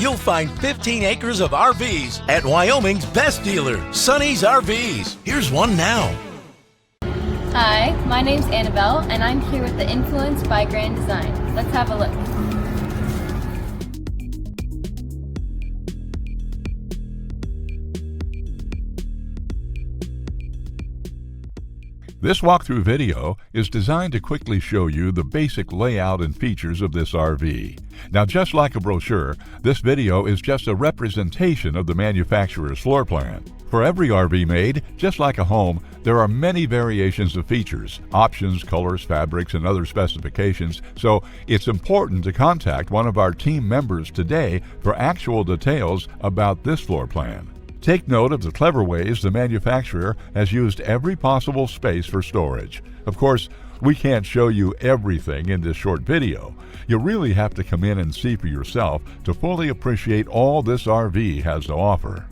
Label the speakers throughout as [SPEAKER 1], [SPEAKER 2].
[SPEAKER 1] you'll find 15 acres of RVs at Wyoming's best dealer, Sonny's RVs. Here's one now.
[SPEAKER 2] Hi, my name's Annabelle, and I'm here with the Influence by Grand Design. Let's have a look.
[SPEAKER 3] This walkthrough video is designed to quickly show you the basic layout and features of this RV. Now, just like a brochure, this video is just a representation of the manufacturer's floor plan. For every RV made, just like a home, there are many variations of features, options, colors, fabrics, and other specifications, so it's important to contact one of our team members today for actual details about this floor plan. Take note of the clever ways the manufacturer has used every possible space for storage. Of course, we can't show you everything in this short video. You really have to come in and see for yourself to fully appreciate all this RV has to offer.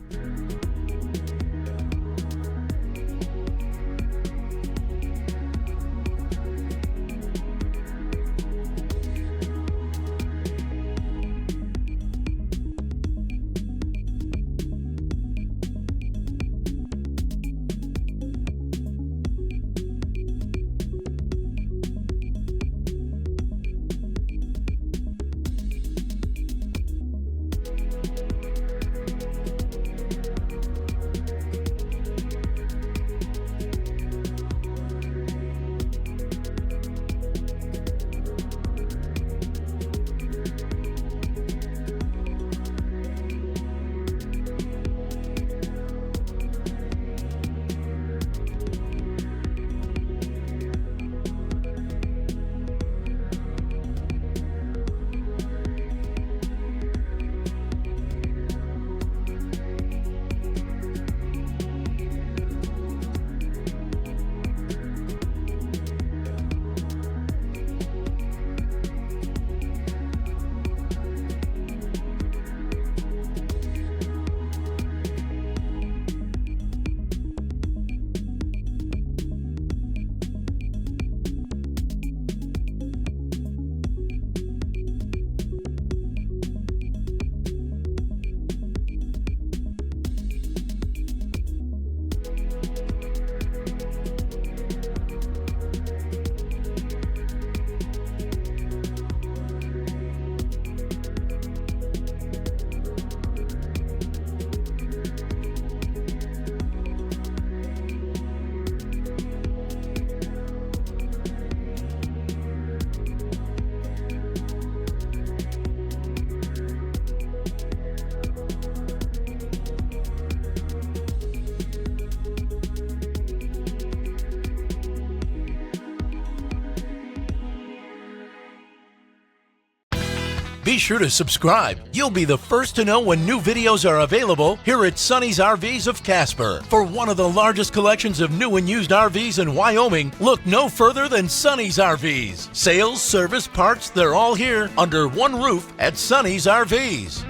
[SPEAKER 1] Be sure to subscribe. You'll be the first to know when new videos are available here at Sonny's RVs of Casper. For one of the largest collections of new and used RVs in Wyoming, look no further than Sonny's RVs. Sales, service, parts, they're all here under one roof at Sonny's RVs.